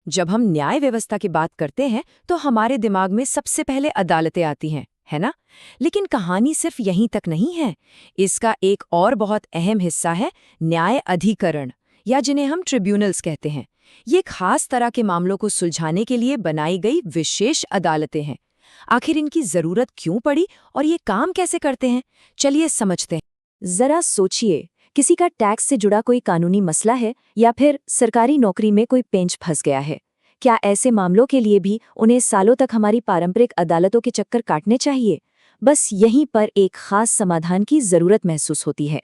जब हम न्याय व्यवस्था की बात करते हैं तो हमारे दिमाग में सबसे पहले अदालतें आती हैं, है ना? लेकिन कहानी सिर्फ यहीं तक नहीं है। इसका एक और बहुत अहम हिस्सा है न्याय अधिकरण, या जिन्हें हम ट्रिब्यूनल्स कहते हैं। ये खास तरह के मामलों को सुलझाने के लिए बनाई गई विशेष अदालतें हैं। आखिर इनकी जरूरत क्यों पड़ी और ये काम कैसे करते हैं, चलिए समझते हैं। जरा सोचिए, किसी का टैक्स से जुड़ा कोई कानूनी मसला है या फिर सरकारी नौकरी में कोई पेंच फंस गया है। क्या ऐसे मामलों के लिए भी उन्हें सालों तक हमारी पारंपरिक अदालतों के चक्कर काटने चाहिए? बस यहीं पर एक खास समाधान की जरूरत महसूस होती है।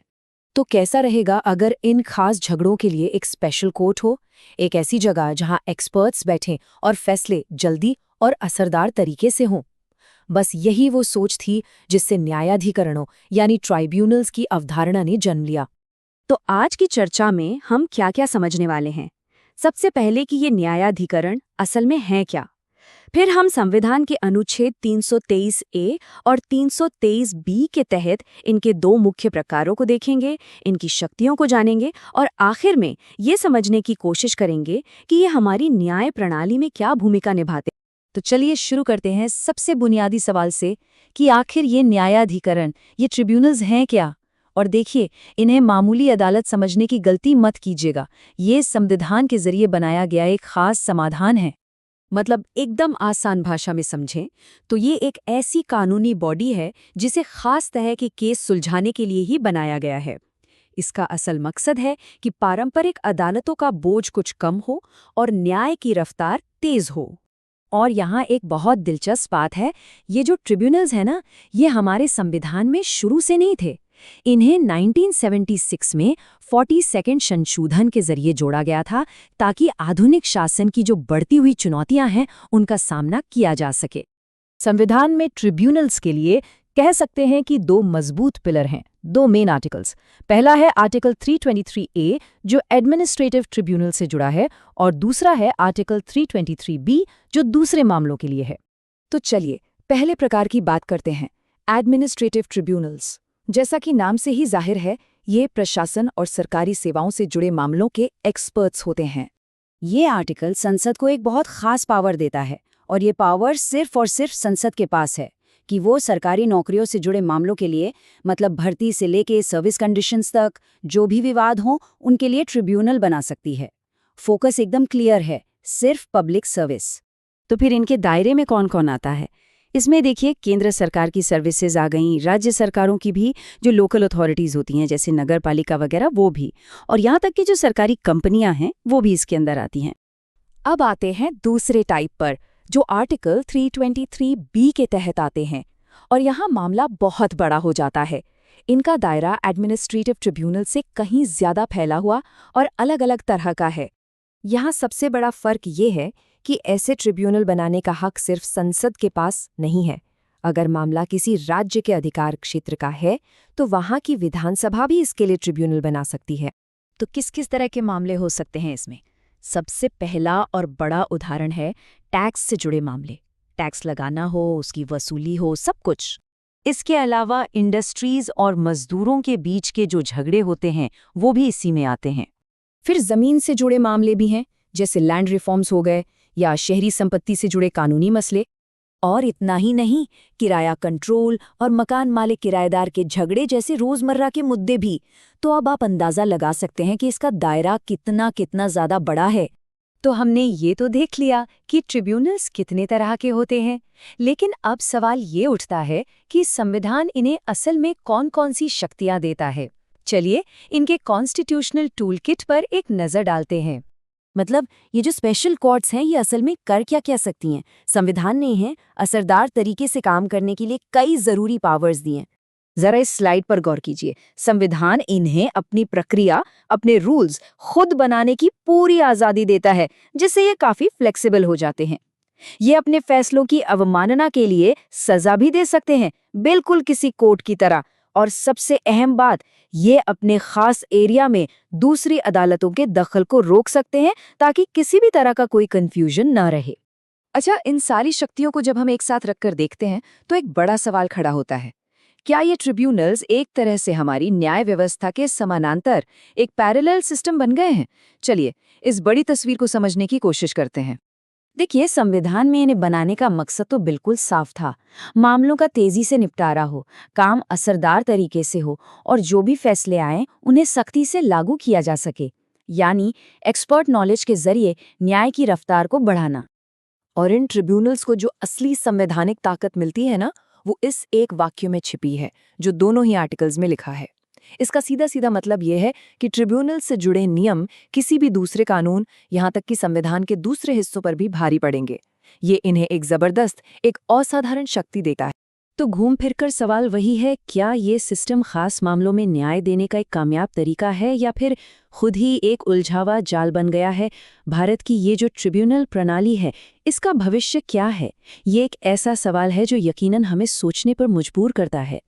तो कैसा रहेगा अगर इन खास झगड़ों के लिए एक स्पेशल कोर्ट हो, एक ऐसी जगह जहां एक्सपर्ट्स बैठें और फैसले जल्दी और असरदार तरीके से हों? बस यही वो सोच थी जिससे न्यायाधिकरणों यानी ट्राइब्यूनल्स की अवधारणा ने जन्म लिया। तो आज की चर्चा में हम क्या क्या समझने वाले हैं? सबसे पहले कि ये न्यायाधिकरण असल में है क्या। फिर हम संविधान के अनुच्छेद 323 ए और 323 बी के तहत इनके दो मुख्य प्रकारों को देखेंगे, इनकी शक्तियों को जानेंगे और आखिर में ये समझने की कोशिश करेंगे कि ये हमारी न्याय प्रणाली में क्या भूमिका निभाते। तो चलिए शुरू करते हैं सबसे बुनियादी सवाल से कि आखिर ये न्यायाधिकरण, ये ट्रिब्यूनल्स हैं क्या? और देखिए, इन्हें मामूली अदालत समझने की गलती मत कीजिएगा। ये संविधान के जरिए बनाया गया एक खास समाधान है। मतलब एकदम आसान भाषा में समझें तो ये एक ऐसी कानूनी बॉडी है जिसे खास तरह के केस सुलझाने के लिए ही बनाया गया है। इसका असल मकसद है कि पारंपरिक अदालतों का बोझ कुछ कम हो और न्याय की रफ्तार तेज हो। और यहाँ एक बहुत दिलचस्प बात है, ये जो ट्रिब्यूनल्स हैं ना, ये हमारे संविधान में शुरू से नहीं थे। इन्हें 1976 में 42nd संशोधन के जरिए जोड़ा गया था ताकि आधुनिक शासन की जो बढ़ती हुई चुनौतियां हैं उनका सामना किया जा सके। संविधान में ट्रिब्यूनल्स के लिए कह सकते हैं कि दो मजबूत पिलर हैं, दो मेन आर्टिकल्स। पहला है आर्टिकल 323A जो एडमिनिस्ट्रेटिव ट्रिब्यूनल से जुड़ा है और दूसरा है आर्टिकल 323B जो दूसरे मामलों के लिए है। तो चलिए पहले प्रकार की बात करते हैं, एडमिनिस्ट्रेटिव ट्रिब्यूनल्स। जैसा कि नाम से ही जाहिर है, ये प्रशासन और सरकारी सेवाओं से जुड़े मामलों के एक्सपर्ट्स होते हैं। ये आर्टिकल संसद को एक बहुत खास पावर देता है और ये पावर सिर्फ और सिर्फ संसद के पास है कि वो सरकारी नौकरियों से जुड़े मामलों के लिए, मतलब भर्ती से लेके सर्विस कंडीशंस तक, जो भी विवाद हों उनके लिए ट्रिब्यूनल बना सकती है। फोकस एकदम क्लियर है, सिर्फ पब्लिक सर्विस। तो फिर इनके दायरे में कौन कौन आता है? इसमें देखिए, केंद्र सरकार की सर्विसेज आ गईं, राज्य सरकारों की भी, जो लोकल अथॉरिटीज़ होती हैं जैसे नगर पालिका वगैरह, वो भी, और यहाँ तक कि जो सरकारी कंपनियां हैं वो भी इसके अंदर आती हैं। अब आते हैं दूसरे टाइप पर, जो आर्टिकल 323B के तहत आते हैं, और यहाँ मामला बहुत बड़ा हो जाता है। इनका दायरा एडमिनिस्ट्रेटिव ट्रिब्यूनल से कहीं ज्यादा फैला हुआ और अलग अलग तरह का है। यहाँ सबसे बड़ा फर्क ये है कि ऐसे ट्रिब्यूनल बनाने का हक सिर्फ संसद के पास नहीं है। अगर मामला किसी राज्य के अधिकार क्षेत्र का है तो वहाँ की विधानसभा भी इसके लिए ट्रिब्यूनल बना सकती है। तो किस किस तरह के मामले हो सकते हैं इसमें? सबसे पहला और बड़ा उदाहरण है टैक्स से जुड़े मामले। टैक्स लगाना हो, उसकी वसूली हो, सब कुछ। इसके अलावा इंडस्ट्रीज और मजदूरों के बीच के जो झगड़े होते हैं वो भी इसी में आते हैं। फिर जमीन से जुड़े मामले भी हैं, जैसे लैंड रिफॉर्म्स हो गए या शहरी संपत्ति से जुड़े कानूनी मसले। और इतना ही नहीं, किराया कंट्रोल और मकान मालिक किराएदार के झगड़े जैसे रोजमर्रा के मुद्दे भी। तो अब आप अंदाजा लगा सकते हैं कि इसका दायरा कितना कितना ज्यादा बड़ा है। तो हमने ये तो देख लिया कि ट्रिब्यूनल्स कितने तरह के होते हैं, लेकिन अब सवाल ये उठता है कि संविधान इन्हें असल में कौन कौन सी शक्तियां देता है। चलिए इनके कॉन्स्टिट्यूशनल टूलकिट पर एक नज़र डालते हैं। मतलब ये जो स्पेशल कोर्ट्स हैं ये असल में कर क्या सकती हैं? संविधान ने इन्हें असरदार तरीके से काम करने के लिए कई ज़रूरी पावर्स दी हैं। जरा इस स्लाइड पर गौर कीजिए। संविधान इन्हें अपनी प्रक्रिया, अपने रूल्स खुद बनाने की पूरी आज़ादी देता है, जिससे ये काफ़ी फ्लेक्सिबल हो जाते हैं। ये अपने फैसलों की अवमानना के लिए सजा भी दे सकते हैं, बिल्कुल किसी कोर्ट की तरह। और सबसे अहम बात, ये अपने खास एरिया में दूसरी अदालतों के दखल को रोक सकते हैं ताकि किसी भी तरह का कोई कंफ्यूजन न रहे। अच्छा, इन सारी शक्तियों को जब हम एक साथ रखकर देखते हैं तो एक बड़ा सवाल खड़ा होता है, क्या ये ट्रिब्यूनल्स एक तरह से हमारी न्याय व्यवस्था के समानांतर एक पैरेलल सिस्टम बन गए हैं? चलिए इस बड़ी तस्वीर को समझने की कोशिश करते हैं। देखिए, संविधान में इन्हें बनाने का मकसद तो बिल्कुल साफ था। मामलों का तेजी से निपटारा हो, काम असरदार तरीके से हो और जो भी फैसले आए उन्हें सख्ती से लागू किया जा सके, यानी एक्सपर्ट नॉलेज के जरिए न्याय की रफ्तार को बढ़ाना। और इन ट्रिब्यूनल्स को जो असली संवैधानिक ताकत मिलती है ना, वो इस एक वाक्य में छिपी है जो दोनों ही आर्टिकल्स में लिखा है। इसका सीधा सीधा मतलब ये है कि ट्रिब्यूनल से जुड़े नियम किसी भी दूसरे कानून, यहाँ तक कि संविधान के दूसरे हिस्सों पर भी भारी पड़ेंगे। ये इन्हें एक जबरदस्त, एक असाधारण शक्ति देता है। तो घूम फिरकर सवाल वही है, क्या ये सिस्टम खास मामलों में न्याय देने का एक कामयाब तरीका है या फिर खुद ही एक उलझावा जाल बन गया है? भारत की ये जो ट्रिब्यूनल प्रणाली है, इसका भविष्य क्या है? ये एक ऐसा सवाल है जो यकीनन हमें सोचने पर मजबूर करता है।